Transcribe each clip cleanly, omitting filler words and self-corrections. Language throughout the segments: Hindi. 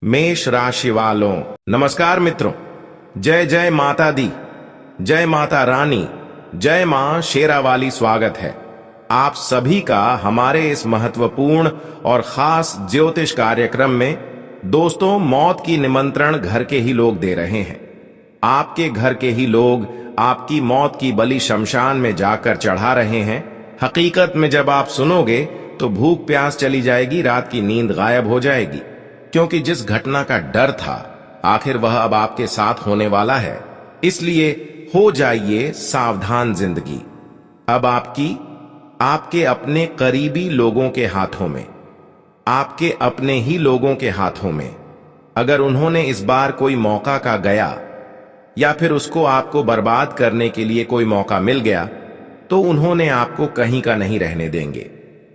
मेष राशि वालों, नमस्कार मित्रों। जय जय माता दी, जय माता रानी, जय मां शेरावाली। स्वागत है आप सभी का हमारे इस महत्वपूर्ण और खास ज्योतिष कार्यक्रम में। दोस्तों, मौत की निमंत्रण घर के ही लोग दे रहे हैं। आपके घर के ही लोग आपकी मौत की बलि शमशान में जाकर चढ़ा रहे हैं। हकीकत में जब आप सुनोगे तो भूख प्यास चली जाएगी, रात की नींद गायब हो जाएगी, क्योंकि जिस घटना का डर था आखिर वह अब आपके साथ होने वाला है। इसलिए हो जाइए सावधान। जिंदगी अब आपके अपने करीबी लोगों के हाथों में, आपके अपने ही लोगों के हाथों में। अगर उन्होंने इस बार कोई मौका का गया या फिर उसको आपको बर्बाद करने के लिए कोई मौका मिल गया तो उन्होंने आपको कहीं का नहीं रहने देंगे,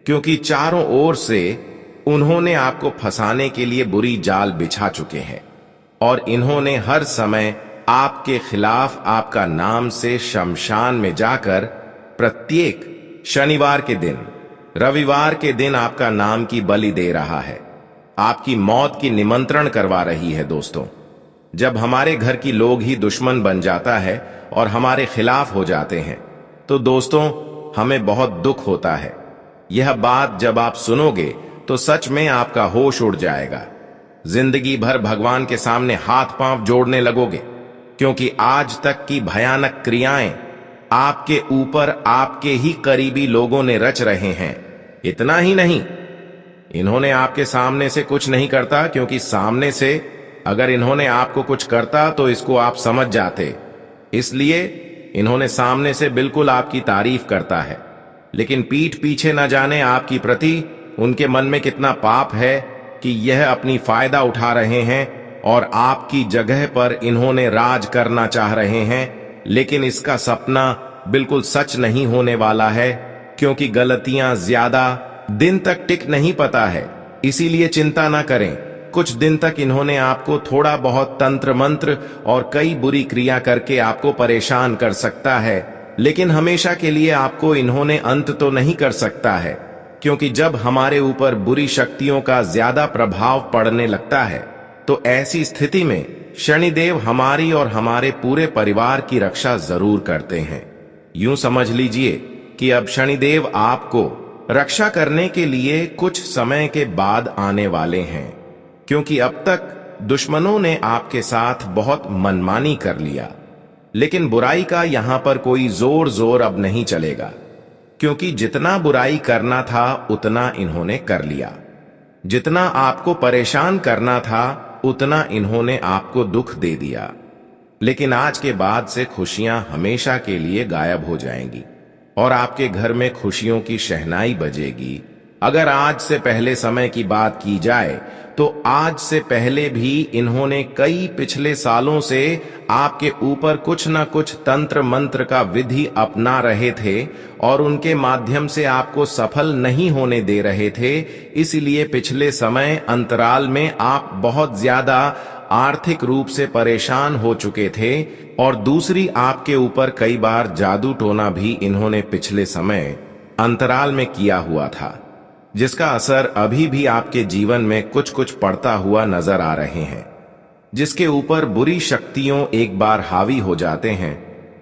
क्योंकि चारों ओर से उन्होंने आपको फंसाने के लिए बुरी जाल बिछा चुके हैं और इन्होंने हर समय आपके खिलाफ आपका नाम से शमशान में जाकर प्रत्येक शनिवार के दिन, रविवार के दिन आपका नाम की बलि दे रहा है, आपकी मौत की निमंत्रण करवा रही है। दोस्तों, जब हमारे घर की लोग ही दुश्मन बन जाता है और हमारे खिलाफ हो जाते हैं तो दोस्तों हमें बहुत दुख होता है। यह बात जब आप सुनोगे तो सच में आपका होश उड़ जाएगा। जिंदगी भर भगवान के सामने हाथ पांव जोड़ने लगोगे, क्योंकि आज तक की भयानक क्रियाएं आपके ऊपर आपके ही करीबी लोगों ने रच रहे हैं। इतना ही नहीं, इन्होंने आपके सामने से कुछ नहीं करता, क्योंकि सामने से अगर इन्होंने आपको कुछ करता तो इसको आप समझ जाते। इसलिए इन्होंने सामने से बिल्कुल आपकी तारीफ करता है, लेकिन पीठ पीछे न जाने आपकी प्रति उनके मन में कितना पाप है कि यह अपनी फायदा उठा रहे हैं और आपकी जगह पर इन्होंने राज करना चाह रहे हैं। लेकिन इसका सपना बिल्कुल सच नहीं होने वाला है, क्योंकि गलतियां ज्यादा दिन तक टिक नहीं पाता है। इसीलिए चिंता ना करें। कुछ दिन तक इन्होंने आपको थोड़ा बहुत तंत्र मंत्र और कई बुरी क्रिया करके आपको परेशान कर सकता है, लेकिन हमेशा के लिए आपको इन्होंने अंत तो नहीं कर सकता है, क्योंकि जब हमारे ऊपर बुरी शक्तियों का ज्यादा प्रभाव पड़ने लगता है तो ऐसी स्थिति में शनिदेव हमारी और हमारे पूरे परिवार की रक्षा जरूर करते हैं। यूं समझ लीजिए कि अब शनिदेव आपको रक्षा करने के लिए कुछ समय के बाद आने वाले हैं, क्योंकि अब तक दुश्मनों ने आपके साथ बहुत मनमानी कर लिया। लेकिन बुराई का यहां पर कोई जोर अब नहीं चलेगा, क्योंकि जितना बुराई करना था उतना इन्होंने कर लिया। जितना आपको परेशान करना था उतना इन्होंने आपको दुख दे दिया। लेकिन आज के बाद से खुशियां हमेशा के लिए गायब हो जाएंगी और आपके घर में खुशियों की शहनाई बजेगी। अगर आज से पहले समय की बात की जाए तो आज से पहले भी इन्होंने कई पिछले सालों से आपके ऊपर कुछ न कुछ तंत्र मंत्र का विधि अपना रहे थे और उनके माध्यम से आपको सफल नहीं होने दे रहे थे। इसलिए पिछले समय अंतराल में आप बहुत ज्यादा आर्थिक रूप से परेशान हो चुके थे और दूसरी आपके ऊपर कई बार जादू टोना भी इन्होंने पिछले समय अंतराल में किया हुआ था, जिसका असर अभी भी आपके जीवन में कुछ कुछ पड़ता हुआ नजर आ रहे हैं। जिसके ऊपर बुरी शक्तियों एक बार हावी हो जाते हैं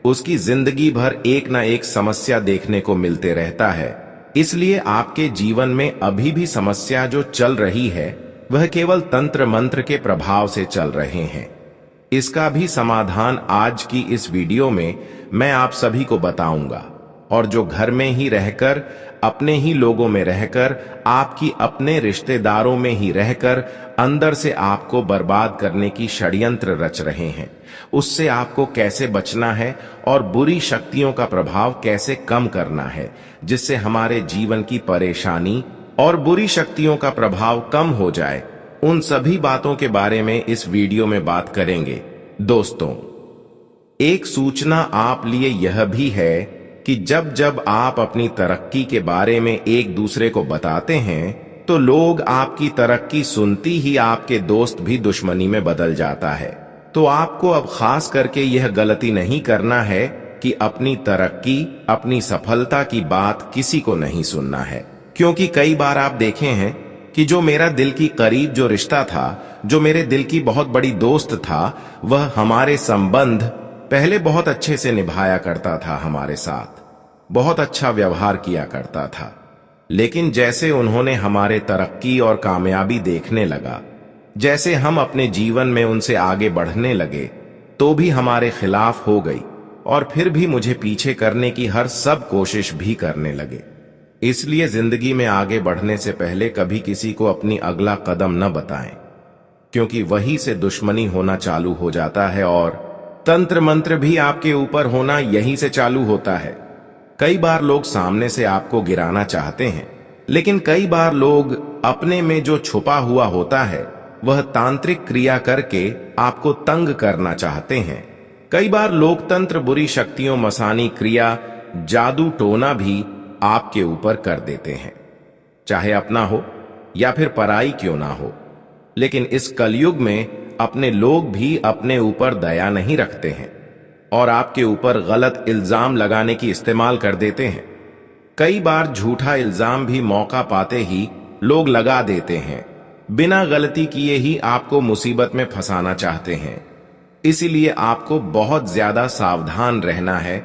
उसकी जिंदगी भर एक न एक समस्या देखने को मिलते रहता है। इसलिए आपके जीवन में अभी भी समस्या जो चल रही है वह केवल तंत्र मंत्र के प्रभाव से चल रहे हैं। इसका भी समाधान आज की इस वीडियो में मैं आप सभी को बताऊंगा, और जो घर में ही रहकर, अपने ही लोगों में रहकर, आपकी अपने रिश्तेदारों में ही रहकर अंदर से आपको बर्बाद करने की षड्यंत्र रच रहे हैं, उससे आपको कैसे बचना है और बुरी शक्तियों का प्रभाव कैसे कम करना है, जिससे हमारे जीवन की परेशानी और बुरी शक्तियों का प्रभाव कम हो जाए, उन सभी बातों के बारे में इस वीडियो में बात करेंगे। दोस्तों, एक सूचना आप लिए यह भी है कि जब जब आप अपनी तरक्की के बारे में एक दूसरे को बताते हैं तो लोग आपकी तरक्की सुनती ही आपके दोस्त भी दुश्मनी में बदल जाता है। तो आपको अब खास करके यह गलती नहीं करना है कि अपनी तरक्की, अपनी सफलता की बात किसी को नहीं सुनना है, क्योंकि कई बार आप देखे हैं कि जो मेरा दिल की करीब जो रिश्ता था, जो मेरे दिल की बहुत बड़ी दोस्त था, वह हमारे संबंध पहले बहुत अच्छे से निभाया करता था, हमारे साथ बहुत अच्छा व्यवहार किया करता था। लेकिन जैसे उन्होंने हमारे तरक्की और कामयाबी देखने लगा, जैसे हम अपने जीवन में उनसे आगे बढ़ने लगे, तो भी हमारे खिलाफ हो गई और फिर भी मुझे पीछे करने की हर सब कोशिश भी करने लगे। इसलिए जिंदगी में आगे बढ़ने से पहले कभी किसी को अपनी अगला कदम न बताएं, क्योंकि वहीं से दुश्मनी होना चालू हो जाता है और तंत्र मंत्र भी आपके ऊपर होना यहीं से चालू होता है। कई बार लोग सामने से आपको गिराना चाहते हैं, लेकिन कई बार लोग अपने में जो छुपा हुआ होता है वह तांत्रिक क्रिया करके आपको तंग करना चाहते हैं। कई बार लोकतंत्र बुरी शक्तियों, मसानी क्रिया, जादू टोना भी आपके ऊपर कर देते हैं, चाहे अपना हो या फिर पराई क्यों ना हो। लेकिन इस कलयुग में अपने लोग भी अपने ऊपर दया नहीं रखते हैं और आपके ऊपर गलत इल्जाम लगाने की इस्तेमाल कर देते हैं। कई बार झूठा इल्जाम भी मौका पाते ही लोग लगा देते हैं, बिना गलती किए ही आपको मुसीबत में फंसाना चाहते हैं। इसीलिए आपको बहुत ज्यादा सावधान रहना है,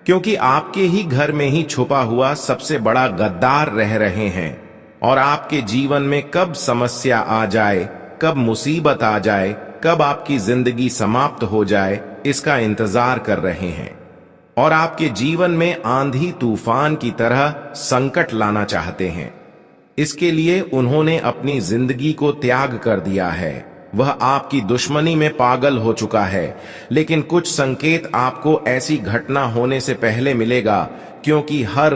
क्योंकि आपके ही घर में ही छुपा हुआ सबसे बड़ा गद्दार रह रहे हैं और आपके जीवन में कब समस्या आ जाए, कब मुसीबत आ जाए, कब आपकी जिंदगी समाप्त हो जाए, इसका इंतजार कर रहे हैं और आपके जीवन में आंधी तूफान की तरह संकट लाना चाहते हैं। इसके लिए उन्होंने अपनी जिंदगी को त्याग कर दिया है। वह आपकी दुश्मनी में पागल हो चुका है। लेकिन कुछ संकेत आपको ऐसी घटना होने से पहले मिलेगा, क्योंकि हर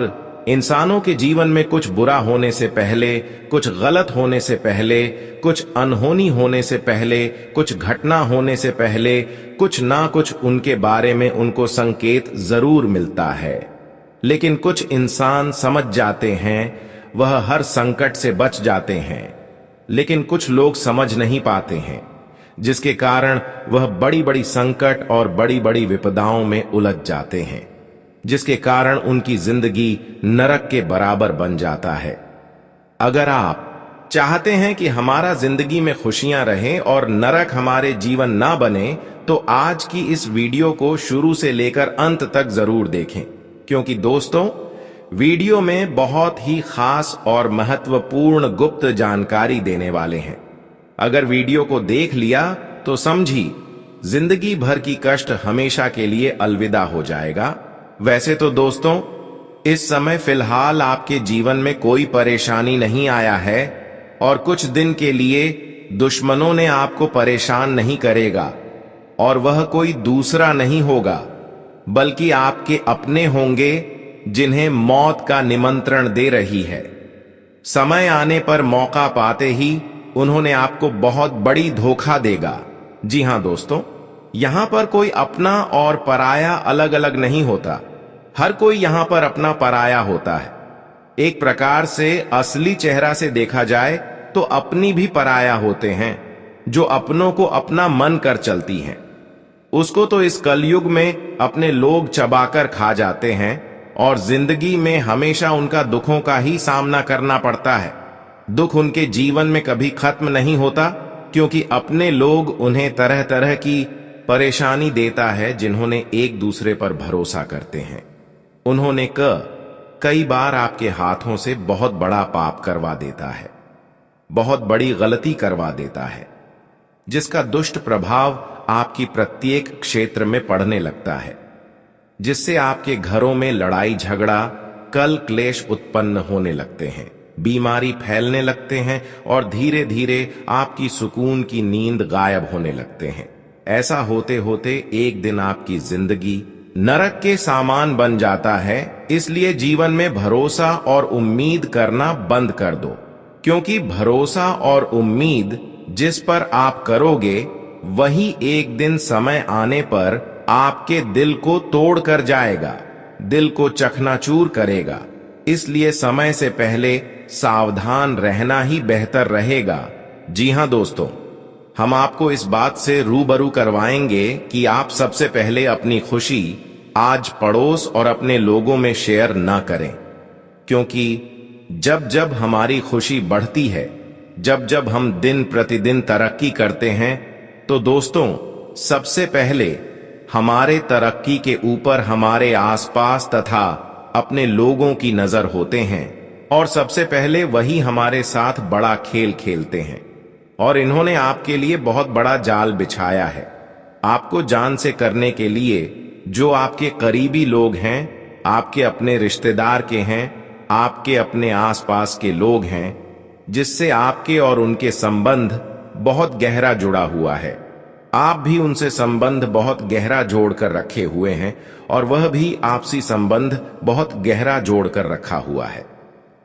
इंसानों के जीवन में कुछ बुरा होने से पहले, कुछ गलत होने से पहले, कुछ अनहोनी होने से पहले, कुछ घटना होने से पहले कुछ ना कुछ उनके बारे में उनको संकेत जरूर मिलता है। लेकिन कुछ इंसान समझ जाते हैं, वह हर संकट से बच जाते हैं। लेकिन कुछ लोग समझ नहीं पाते हैं, जिसके कारण वह बड़ी बड़ी संकट और बड़ी बड़ी विपदाओं में उलझ जाते हैं, जिसके कारण उनकी जिंदगी नरक के बराबर बन जाता है। अगर आप चाहते हैं कि हमारा जिंदगी में खुशियां रहें और नरक हमारे जीवन ना बने, तो आज की इस वीडियो को शुरू से लेकर अंत तक जरूर देखें, क्योंकि दोस्तों वीडियो में बहुत ही खास और महत्वपूर्ण गुप्त जानकारी देने वाले हैं। अगर वीडियो को देख लिया तो समझी जिंदगी भर की कष्ट हमेशा के लिए अलविदा हो जाएगा। वैसे तो दोस्तों इस समय फिलहाल आपके जीवन में कोई परेशानी नहीं आया है और कुछ दिन के लिए दुश्मनों ने आपको परेशान नहीं करेगा, और वह कोई दूसरा नहीं होगा बल्कि आपके अपने होंगे, जिन्हें मौत का निमंत्रण दे रही है। समय आने पर मौका पाते ही उन्होंने आपको बहुत बड़ी धोखा देगा। जी हां दोस्तों, यहां पर कोई अपना और पराया अलग अलग नहीं होता। हर कोई यहां पर अपना पराया होता है। एक प्रकार से असली चेहरा से देखा जाए तो अपनी भी पराया होते हैं, जो अपनों को अपना मन कर चलती हैं। उसको तो इस कलयुग में अपने लोग चबाकर खा जाते हैं और जिंदगी में हमेशा उनका दुखों का ही सामना करना पड़ता है। दुख उनके जीवन में कभी खत्म नहीं होता, क्योंकि अपने लोग उन्हें तरह तरह की परेशानी देता है, जिन्होंने एक दूसरे पर भरोसा करते हैं। उन्होंने कई बार आपके हाथों से बहुत बड़ा पाप करवा देता है, बहुत बड़ी गलती करवा देता है, जिसका दुष्ट प्रभाव आपकी प्रत्येक क्षेत्र में पड़ने लगता है, जिससे आपके घरों में लड़ाई झगड़ा, कल क्लेश उत्पन्न होने लगते हैं, बीमारी फैलने लगते हैं और धीरे धीरे आपकी सुकून की नींद गायब होने लगते हैं। ऐसा होते होते एक दिन आपकी जिंदगी नरक के सामान बन जाता है। इसलिए जीवन में भरोसा और उम्मीद करना बंद कर दो, क्योंकि भरोसा और उम्मीद जिस पर आप करोगे वही एक दिन समय आने पर आपके दिल को तोड़ कर जाएगा, दिल को चकनाचूर करेगा। इसलिए समय से पहले सावधान रहना ही बेहतर रहेगा। जी हां दोस्तों, हम आपको इस बात से रूबरू करवाएंगे कि आप सबसे पहले अपनी खुशी आज पड़ोस और अपने लोगों में शेयर ना करें, क्योंकि जब जब हमारी खुशी बढ़ती है जब जब हम दिन प्रतिदिन तरक्की करते हैं तो दोस्तों, सबसे पहले हमारे तरक्की के ऊपर हमारे आसपास तथा अपने लोगों की नजर होते हैं और सबसे पहले वही हमारे साथ बड़ा खेल खेलते हैं। और इन्होंने आपके लिए बहुत बड़ा जाल बिछाया है, आपको जान से करने के लिए। जो आपके करीबी लोग हैं, आपके अपने रिश्तेदार के हैं, आपके अपने आसपास के लोग हैं, जिससे आपके और उनके संबंध बहुत गहरा जुड़ा हुआ है। आप भी उनसे संबंध बहुत गहरा जोड़कर रखे हुए हैं और वह भी आपसी संबंध बहुत गहरा जोड़कर रखा हुआ है।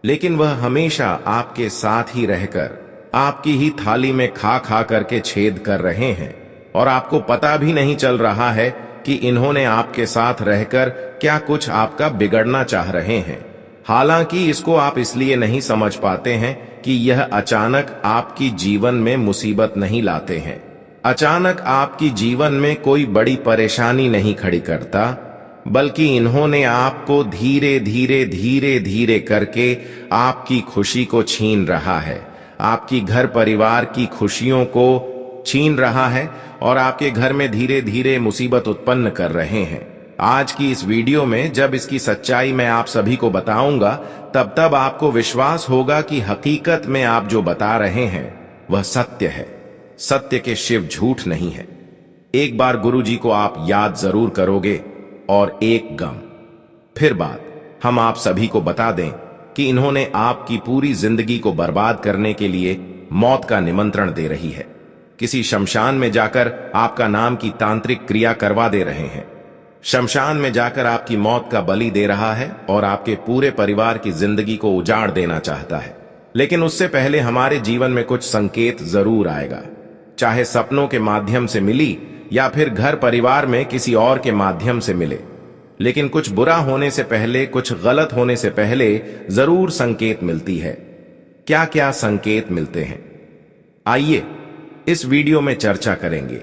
लेकिन वह हमेशा आपके साथ ही रहकर आपकी ही थाली में खा खा करके छेद कर रहे हैं और आपको पता भी नहीं चल रहा है कि इन्होंने आपके साथ रहकर क्या कुछ आपका बिगड़ना चाह रहे हैं। हालांकि इसको आप इसलिए नहीं समझ पाते हैं कि यह अचानक आपकी जीवन में मुसीबत नहीं लाते हैं, अचानक आपकी जीवन में कोई बड़ी परेशानी नहीं खड़ी करता, बल्कि इन्होंने आपको धीरे धीरे धीरे धीरे करके आपकी खुशी को छीन रहा है, आपकी घर परिवार की खुशियों को छीन रहा है और आपके घर में धीरे धीरे मुसीबत उत्पन्न कर रहे हैं। आज की इस वीडियो में जब इसकी सच्चाई मैं आप सभी को बताऊंगा, तब आपको विश्वास होगा कि हकीकत में आप जो बता रहे हैं वह सत्य है। सत्य के शिव झूठ नहीं है। एक बार गुरुजी को आप याद जरूर करोगे और एक गम। फिर बात हम आप सभी को बता दें कि इन्होंने आपकी पूरी जिंदगी को बर्बाद करने के लिए मौत का निमंत्रण दे रही है। किसी शमशान में जाकर आपका नाम की तांत्रिक क्रिया करवा दे रहे हैं। शमशान में जाकर आपकी मौत का बलि दे रहा है और आपके पूरे परिवार की जिंदगी को उजाड़ देना चाहता है। लेकिन उससे पहले हमारे जीवन में कुछ संकेत जरूर आएगा, चाहे सपनों के माध्यम से मिली या फिर घर परिवार में किसी और के माध्यम से मिले। लेकिन कुछ बुरा होने से पहले, कुछ गलत होने से पहले जरूर संकेत मिलती है। क्या क्या संकेत मिलते हैं, आइए इस वीडियो में चर्चा करेंगे।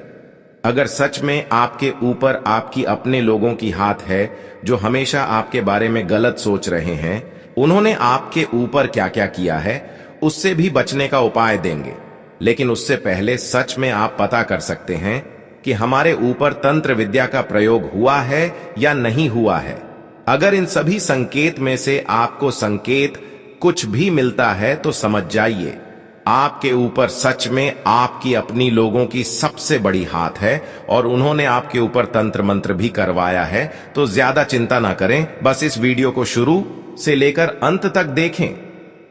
अगर सच में आपके ऊपर आपकी अपने लोगों की हाथ है जो हमेशा आपके बारे में गलत सोच रहे हैं, उन्होंने आपके ऊपर क्या क्या किया है उससे भी बचने का उपाय देंगे। लेकिन उससे पहले सच में आप पता कर सकते हैं कि हमारे ऊपर तंत्र विद्या का प्रयोग हुआ है या नहीं हुआ है। अगर इन सभी संकेत में से आपको संकेत कुछ भी मिलता है तो समझ जाइए आपके ऊपर सच में आपकी अपनी लोगों की सबसे बड़ी हाथ है और उन्होंने आपके ऊपर तंत्र मंत्र भी करवाया है। तो ज्यादा चिंता ना करें, बस इस वीडियो को शुरू से लेकर अंत तक देखें।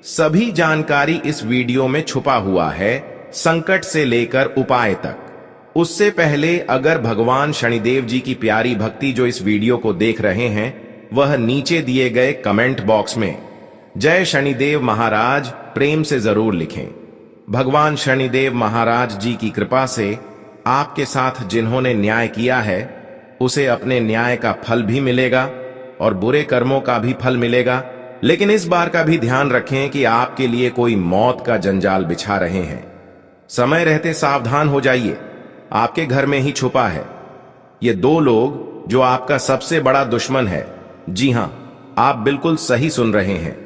सभी जानकारी इस वीडियो में छुपा हुआ है, संकट से लेकर उपाय तक। उससे पहले अगर भगवान शनिदेव जी की प्यारी भक्ति जो इस वीडियो को देख रहे हैं, वह नीचे दिए गए कमेंट बॉक्स में जय शनिदेव महाराज प्रेम से जरूर लिखें। भगवान शनिदेव महाराज जी की कृपा से आपके साथ जिन्होंने न्याय किया है उसे अपने न्याय का फल भी मिलेगा और बुरे कर्मों का भी फल मिलेगा। लेकिन इस बार का भी ध्यान रखें कि आपके लिए कोई मौत का जंजाल बिछा रहे हैं। समय रहते सावधान हो जाइए, आपके घर में ही छुपा है ये दो लोग जो आपका सबसे बड़ा दुश्मन है। जी हां, आप बिल्कुल सही सुन रहे हैं,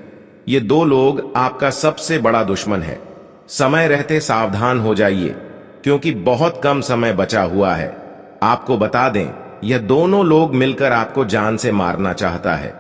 ये दो लोग आपका सबसे बड़ा दुश्मन है। समय रहते सावधान हो जाइए क्योंकि बहुत कम समय बचा हुआ है। आपको बता दें, यह दोनों लोग मिलकर आपको जान से मारना चाहता है।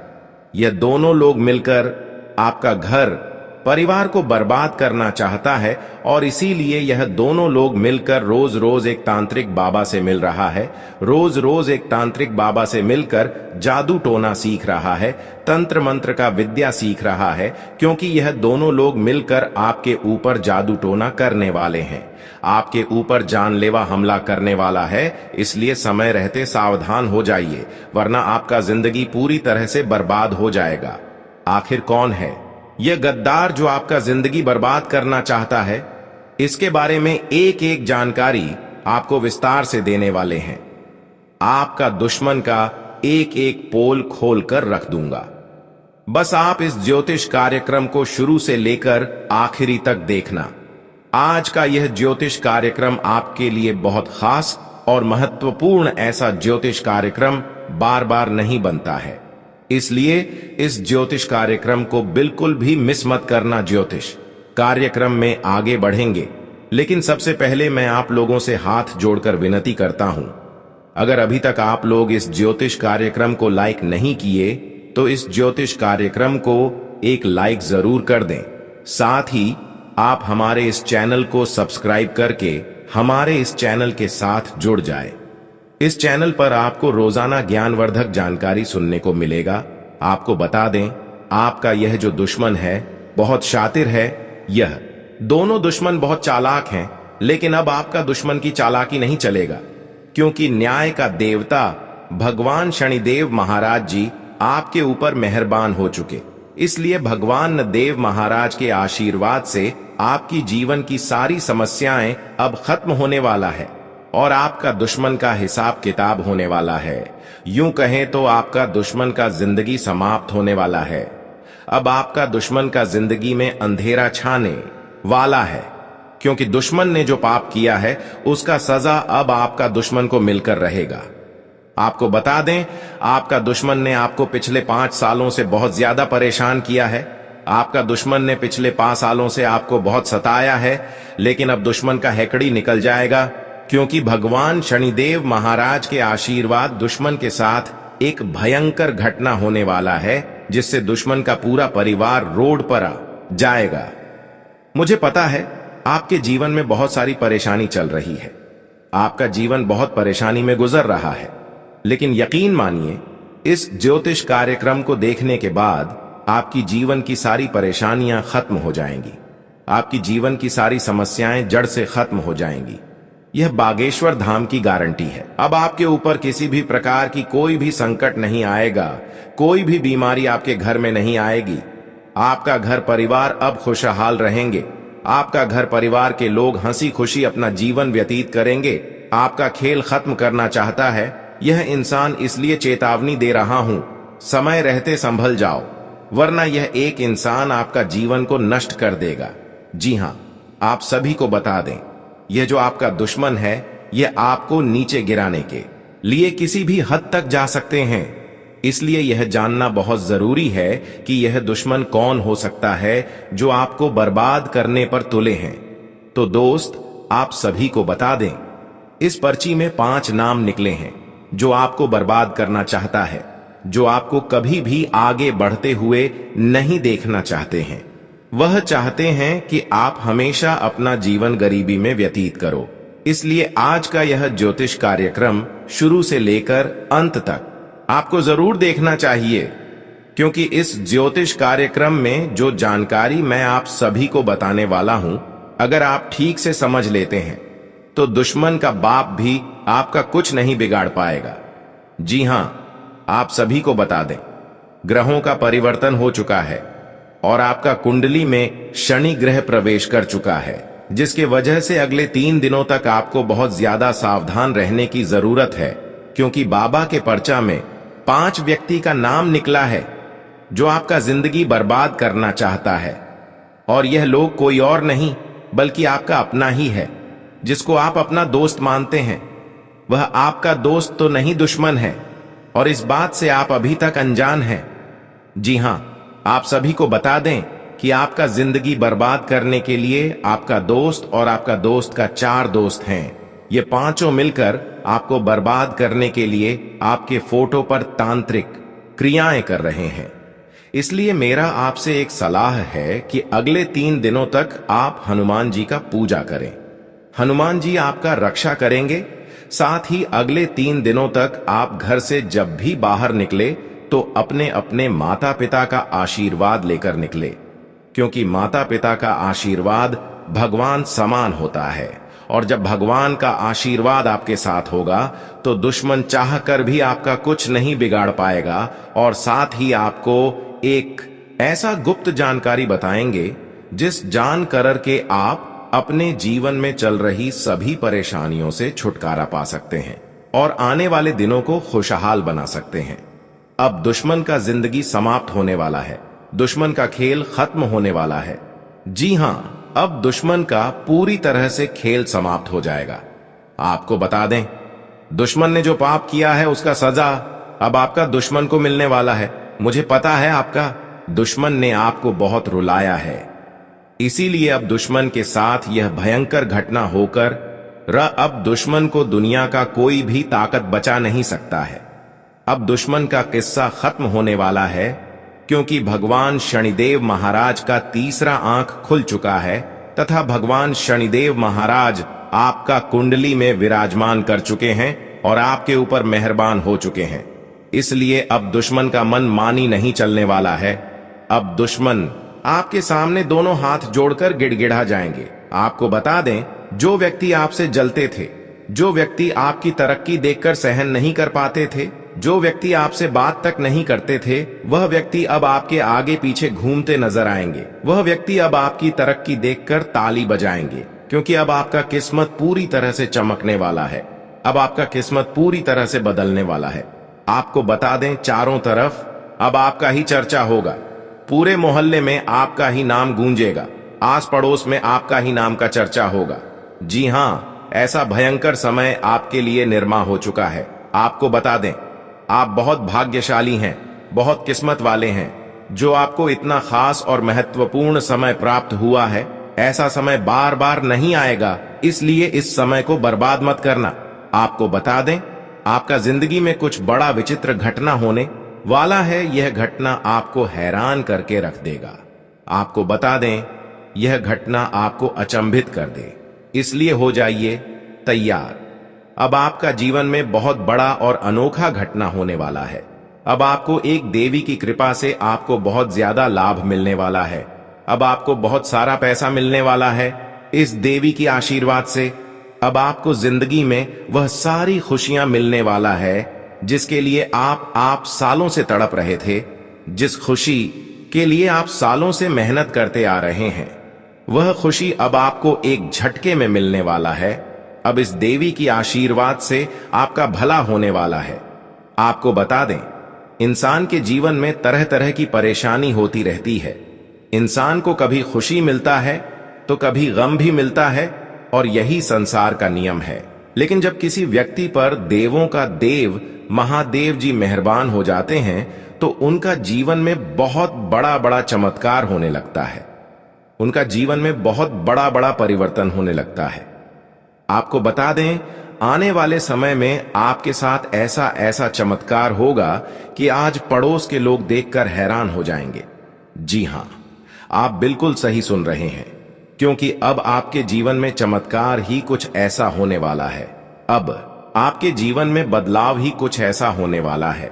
यह दोनों लोग मिलकर आपका घर परिवार को बर्बाद करना चाहता है और इसीलिए यह दोनों लोग मिलकर रोज रोज एक तांत्रिक बाबा से मिल रहा है, रोज रोज एक तांत्रिक बाबा से मिलकर जादू टोना सीख रहा है, तंत्र मंत्र का विद्या सीख रहा है, क्योंकि यह दोनों लोग मिलकर आपके ऊपर जादू टोना करने वाले हैं, आपके ऊपर जानलेवा हमला करने वाला है। इसलिए समय रहते सावधान हो जाइए, वरना आपका जिंदगी पूरी तरह से बर्बाद हो जाएगा। आखिर कौन है यह गद्दार जो आपका जिंदगी बर्बाद करना चाहता है? इसके बारे में एक एक जानकारी आपको विस्तार से देने वाले हैं। आपका दुश्मन का एक एक पोल खोल कर रख दूंगा। बस आप इस ज्योतिष कार्यक्रम को शुरू से लेकर आखिरी तक देखना। आज का यह ज्योतिष कार्यक्रम आपके लिए बहुत खास और महत्वपूर्ण ऐसा ज्योतिष कार्यक्रम बार बार नहीं बनता है, इसलिए इस ज्योतिष कार्यक्रम को बिल्कुल भी मिस मत करना। ज्योतिष कार्यक्रम में आगे बढ़ेंगे, लेकिन सबसे पहले मैं आप लोगों से हाथ जोड़कर विनती करता हूं, अगर अभी तक आप लोग इस ज्योतिष कार्यक्रम को लाइक नहीं किए तो इस ज्योतिष कार्यक्रम को एक लाइक जरूर कर दें। साथ ही आप हमारे इस चैनल को सब्सक्राइब करके हमारे इस चैनल के साथ जुड़ जाए। इस चैनल पर आपको रोजाना ज्ञानवर्धक जानकारी सुनने को मिलेगा। आपको बता दें, आपका यह जो दुश्मन है बहुत शातिर है। यह दोनों दुश्मन बहुत चालाक हैं, लेकिन अब आपका दुश्मन की चालाकी नहीं चलेगा, क्योंकि न्याय का देवता भगवान शनिदेव महाराज जी आपके ऊपर मेहरबान हो चुके। इसलिए भगवान देव महाराज के आशीर्वाद से आपकी जीवन की सारी समस्याएं अब खत्म होने वाला है और आपका दुश्मन का हिसाब किताब होने वाला है। यूं कहें तो आपका दुश्मन का जिंदगी समाप्त होने वाला है। अब आपका दुश्मन का जिंदगी में अंधेरा छाने वाला है, क्योंकि दुश्मन ने जो पाप किया है उसका सजा अब आपका दुश्मन को मिलकर रहेगा। आपको बता दें, आपका दुश्मन ने आपको पिछले 5 सालों से बहुत ज्यादा परेशान किया है। आपका दुश्मन ने पिछले 5 सालों से आपको बहुत सताया है, लेकिन अब दुश्मन का हैकड़ी निकल जाएगा, क्योंकि भगवान शनिदेव महाराज के आशीर्वाद दुश्मन के साथ एक भयंकर घटना होने वाला है, जिससे दुश्मन का पूरा परिवार रोड पर आ जाएगा। मुझे पता है आपके जीवन में बहुत सारी परेशानी चल रही है, आपका जीवन बहुत परेशानी में गुजर रहा है, लेकिन यकीन मानिए, इस ज्योतिष कार्यक्रम को देखने के बाद आपकी जीवन की सारी परेशानियां खत्म हो जाएंगी। आपकी जीवन की सारी समस्याएं जड़ से खत्म हो जाएंगी। यह बागेश्वर धाम की गारंटी है। अब आपके ऊपर किसी भी प्रकार की कोई भी संकट नहीं आएगा, कोई भी बीमारी आपके घर में नहीं आएगी। आपका घर परिवार अब खुशहाल रहेंगे। आपका घर परिवार के लोग हंसी खुशी अपना जीवन व्यतीत करेंगे। आपका खेल खत्म करना चाहता है यह इंसान, इसलिए चेतावनी दे रहा हूं, समय रहते संभल जाओ, वरना यह एक इंसान आपका जीवन को नष्ट कर देगा। जी हां, आप सभी को बता दें, यह जो आपका दुश्मन है यह आपको नीचे गिराने के लिए किसी भी हद तक जा सकते हैं। इसलिए यह जानना बहुत जरूरी है कि यह दुश्मन कौन हो सकता है जो आपको बर्बाद करने पर तुले हैं। तो दोस्त, आप सभी को बता दें, इस पर्ची में 5 नाम निकले हैं जो आपको बर्बाद करना चाहता है, जो आपको कभी भी आगे बढ़ते हुए नहीं देखना चाहते हैं। वह चाहते हैं कि आप हमेशा अपना जीवन गरीबी में व्यतीत करो। इसलिए आज का यह ज्योतिष कार्यक्रम शुरू से लेकर अंत तक आपको जरूर देखना चाहिए, क्योंकि इस ज्योतिष कार्यक्रम में जो जानकारी मैं आप सभी को बताने वाला हूं, अगर आप ठीक से समझ लेते हैं तो दुश्मन का बाप भी आपका कुछ नहीं बिगाड़ पाएगा। जी हां, आप सभी को बता दें, ग्रहों का परिवर्तन हो चुका है और आपका कुंडली में शनि ग्रह प्रवेश कर चुका है, जिसके वजह से अगले 3 दिनों तक आपको बहुत ज्यादा सावधान रहने की जरूरत है, क्योंकि बाबा के पर्चा में 5 व्यक्ति का नाम निकला है जो आपका जिंदगी बर्बाद करना चाहता है। और यह लोग कोई और नहीं बल्कि आपका अपना ही है, जिसको आप अपना दोस्त मानते हैं। वह आपका दोस्त तो नहीं, दुश्मन है, और इस बात से आप अभी तक अनजान हैं। जी हां, आप सभी को बता दें कि आपका जिंदगी बर्बाद करने के लिए आपका दोस्त और आपका दोस्त का 4 दोस्त हैं। ये पांचों मिलकर आपको बर्बाद करने के लिए आपके फोटो पर तांत्रिक क्रियाएं कर रहे हैं। इसलिए मेरा आपसे एक सलाह है कि अगले 3 दिनों तक आप हनुमान जी का पूजा करें। हनुमान जी आपका रक्षा करेंगे। साथ ही अगले 3 दिनों तक आप घर से जब भी बाहर निकले तो अपने अपने माता पिता का आशीर्वाद लेकर निकले, क्योंकि माता पिता का आशीर्वाद भगवान समान होता है, और जब भगवान का आशीर्वाद आपके साथ होगा तो दुश्मन चाह कर भी आपका कुछ नहीं बिगाड़ पाएगा। और साथ ही आपको एक ऐसा गुप्त जानकारी बताएंगे जिस जानकर के आप अपने जीवन में चल रही सभी परेशानियों से छुटकारा पा सकते हैं और आने वाले दिनों को खुशहाल बना सकते हैं। अब दुश्मन का जिंदगी समाप्त होने वाला है, दुश्मन का खेल खत्म होने वाला है। जी हां, अब दुश्मन का पूरी तरह से खेल समाप्त हो जाएगा। आपको बता दें, दुश्मन ने जो पाप किया है उसका सजा अब आपका दुश्मन को मिलने वाला है। मुझे पता है आपका दुश्मन ने आपको बहुत रुलाया है, इसीलिए अब दुश्मन के साथ यह भयंकर घटना होकर अब दुश्मन को दुनिया का कोई भी ताकत बचा नहीं सकता है। अब दुश्मन का किस्सा खत्म होने वाला है, क्योंकि भगवान शनिदेव महाराज का तीसरा आंख खुल चुका है तथा भगवान शनिदेव महाराज आपका कुंडली में विराजमान कर चुके हैं और आपके ऊपर मेहरबान हो चुके हैं। इसलिए अब दुश्मन का मन मानी नहीं चलने वाला है। अब दुश्मन आपके सामने दोनों हाथ जोड़कर गिड़गिड़ा जाएंगे। आपको बता दें, जो व्यक्ति आपसे जलते थे, जो व्यक्ति आपकी तरक्की देखकर सहन नहीं कर पाते थे, जो व्यक्ति आपसे बात तक नहीं करते थे, वह व्यक्ति अब आपके आगे पीछे घूमते नजर आएंगे। वह व्यक्ति अब आपकी तरक्की देखकर ताली बजाएंगे, क्योंकि अब आपका किस्मत पूरी तरह से चमकने वाला है। अब आपका किस्मत पूरी तरह से बदलने वाला है। आपको बता दें, चारों तरफ अब आपका ही चर्चा होगा। पूरे मोहल्ले में आपका ही नाम गूंजेगा। आस पड़ोस में आपका ही नाम का चर्चा होगा। जी हां, ऐसा भयंकर समय आपके लिए निर्मा हो चुका है। आपको बता दें, आप बहुत भाग्यशाली हैं, बहुत किस्मत वाले हैं, जो आपको इतना खास और महत्वपूर्ण समय प्राप्त हुआ है। ऐसा समय बार बार नहीं आएगा, इसलिए इस समय को बर्बाद मत करना। आपको बता दें, आपका जिंदगी में कुछ बड़ा विचित्र घटना होने वाला है। यह घटना आपको हैरान करके रख देगा। आपको बता दें, यह घटना आपको अचंभित कर दे, इसलिए हो जाइए तैयार। अब आपका जीवन में बहुत बड़ा और अनोखा घटना होने वाला है। अब आपको एक देवी की कृपा से आपको बहुत ज्यादा लाभ मिलने वाला है। अब आपको बहुत सारा पैसा मिलने वाला है इस देवी की आशीर्वाद से। अब आपको जिंदगी में वह सारी खुशियां मिलने वाला है जिसके लिए आप सालों से तड़प रहे थे, जिस खुशी के लिए आप सालों से मेहनत करते आ रहे हैं। वह खुशी अब आपको एक झटके में मिलने वाला है। अब इस देवी की आशीर्वाद से आपका भला होने वाला है। आपको बता दें, इंसान के जीवन में तरह तरह की परेशानी होती रहती है। इंसान को कभी खुशी मिलता है तो कभी गम भी मिलता है, और यही संसार का नियम है। लेकिन जब किसी व्यक्ति पर देवों का देव महादेव जी मेहरबान हो जाते हैं तो उनका जीवन में बहुत बड़ा बड़ा चमत्कार होने लगता है। उनका जीवन में बहुत बड़ा बड़ा परिवर्तन होने लगता है। आपको बता दें, आने वाले समय में आपके साथ ऐसा ऐसा चमत्कार होगा कि आज पड़ोस के लोग देखकर हैरान हो जाएंगे। जी हां, आप बिल्कुल सही सुन रहे हैं, क्योंकि अब आपके जीवन में चमत्कार ही कुछ ऐसा होने वाला है। अब आपके जीवन में बदलाव ही कुछ ऐसा होने वाला है।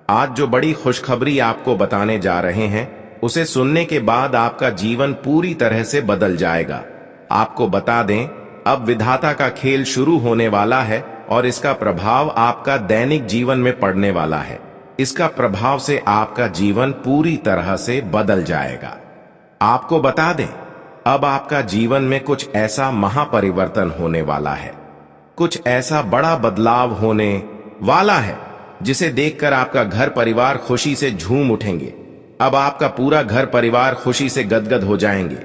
आज जो बड़ी खुशखबरी आपको बताने जा रहे हैं, उसे सुनने के बाद आपका जीवन पूरी तरह से बदल जाएगा। आपको बता दें, अब विधाता का खेल शुरू होने वाला है और इसका प्रभाव आपका दैनिक जीवन में पड़ने वाला है। इसका प्रभाव से आपका जीवन पूरी तरह से बदल जाएगा। आपको बता दें, अब आपका जीवन में कुछ ऐसा महापरिवर्तन होने वाला है, कुछ ऐसा बड़ा बदलाव होने वाला है जिसे देखकर आपका घर परिवार खुशी से झूम उठेंगे। अब आपका पूरा घर परिवार खुशी से गदगद हो जाएंगे।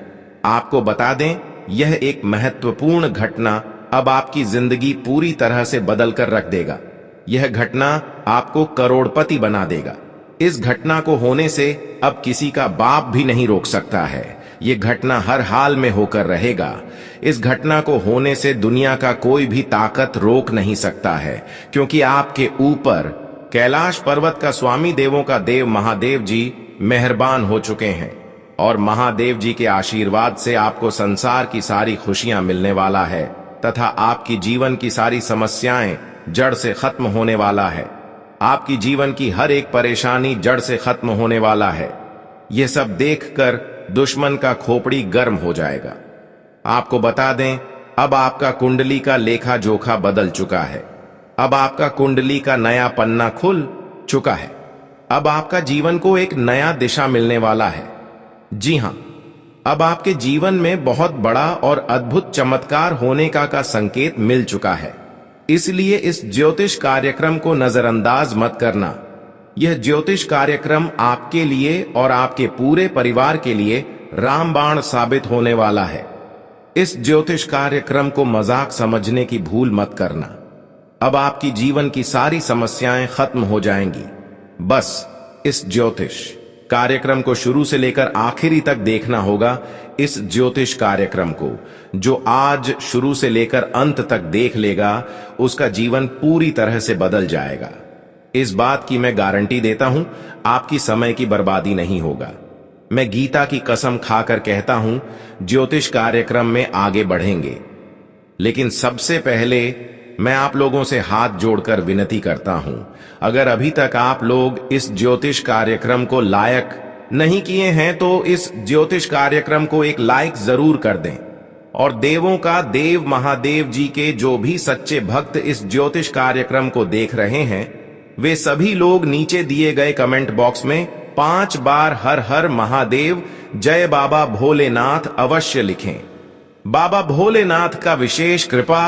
आपको बता दें, यह एक महत्वपूर्ण घटना अब आपकी जिंदगी पूरी तरह से बदल कर रख देगा। यह घटना आपको करोड़पति बना देगा। इस घटना को होने से अब किसी का बाप भी नहीं रोक सकता है। यह घटना हर हाल में होकर रहेगा। इस घटना को होने से दुनिया का कोई भी ताकत रोक नहीं सकता है, क्योंकि आपके ऊपर कैलाश पर्वत का स्वामी देवों का देव महादेव जी मेहरबान हो चुके हैं, और महादेव जी के आशीर्वाद से आपको संसार की सारी खुशियां मिलने वाला है तथा आपकी जीवन की सारी समस्याएं जड़ से खत्म होने वाला है। आपकी जीवन की हर एक परेशानी जड़ से खत्म होने वाला है। यह सब देखकर दुश्मन का खोपड़ी गर्म हो जाएगा। आपको बता दें, अब आपका कुंडली का लेखा जोखा बदल चुका है। अब आपका कुंडली का नया पन्ना खुल चुका है। अब आपका जीवन को एक नया दिशा मिलने वाला है। जी हां, अब आपके जीवन में बहुत बड़ा और अद्भुत चमत्कार होने का संकेत मिल चुका है। इसलिए इस ज्योतिष कार्यक्रम को नजरअंदाज मत करना। यह ज्योतिष कार्यक्रम आपके लिए और आपके पूरे परिवार के लिए रामबाण साबित होने वाला है। इस ज्योतिष कार्यक्रम को मजाक समझने की भूल मत करना। अब आपकी जीवन की सारी समस्याएं खत्म हो जाएंगी। बस इस ज्योतिष कार्यक्रम को शुरू से लेकर आखिरी तक देखना होगा। इस ज्योतिष कार्यक्रम को जो आज शुरू से लेकर अंत तक देख लेगा उसका जीवन पूरी तरह से बदल जाएगा। इस बात की मैं गारंटी देता हूं, आपकी समय की बर्बादी नहीं होगा। मैं गीता की कसम खाकर कहता हूं, ज्योतिष कार्यक्रम में आगे बढ़ेंगे। लेकिन सबसे पहले मैं आप लोगों से हाथ जोड़कर विनती करता हूं, अगर अभी तक आप लोग इस ज्योतिष कार्यक्रम को लायक नहीं किए हैं तो इस ज्योतिष कार्यक्रम को एक लाइक जरूर कर दें। और देवों का देव महादेव जी के जो भी सच्चे भक्त इस ज्योतिष कार्यक्रम को देख रहे हैं, वे सभी लोग नीचे दिए गए कमेंट बॉक्स में 5 बार हर हर महादेव जय बाबा भोलेनाथ अवश्य लिखें। बाबा भोलेनाथ का विशेष कृपा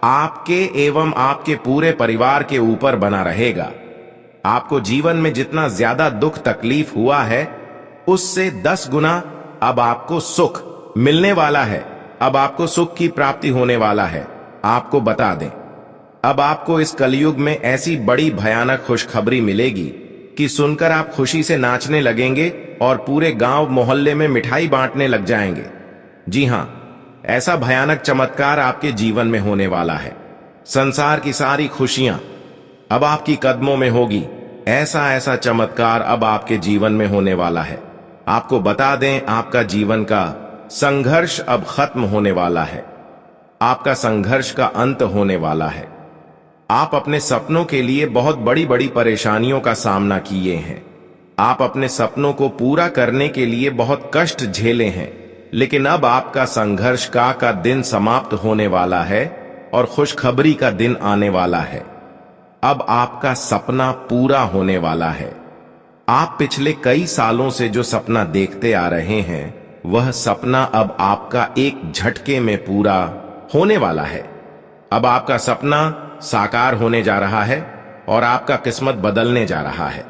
आपके एवं आपके पूरे परिवार के ऊपर बना रहेगा। आपको जीवन में जितना ज्यादा दुख तकलीफ हुआ है उससे 10 गुना अब आपको सुख मिलने वाला है। अब आपको सुख की प्राप्ति होने वाला है। आपको बता दें, अब आपको इस कलयुग में ऐसी बड़ी भयानक खुशखबरी मिलेगी कि सुनकर आप खुशी से नाचने लगेंगे और पूरे गांव मोहल्ले में मिठाई बांटने लग जाएंगे। जी हां, ऐसा भयानक चमत्कार आपके जीवन में होने वाला है। संसार की सारी खुशियां अब आपकी कदमों में होगी। ऐसा चमत्कार अब आपके जीवन में होने वाला है। आपको बता दें, आपका जीवन का संघर्ष अब खत्म होने वाला है। आपका संघर्ष का अंत होने वाला है। आप अपने सपनों के लिए बहुत बड़ी बड़ी परेशानियों का सामना किए हैं। आप अपने सपनों को पूरा करने के लिए बहुत कष्ट झेले हैं, लेकिन अब आपका संघर्ष का दिन समाप्त होने वाला है और खुशखबरी का दिन आने वाला है। अब आपका सपना पूरा होने वाला है। आप पिछले कई सालों से जो सपना देखते आ रहे हैं, वह सपना अब आपका एक झटके में पूरा होने वाला है। अब आपका सपना साकार होने जा रहा है और आपका किस्मत बदलने जा रहा है।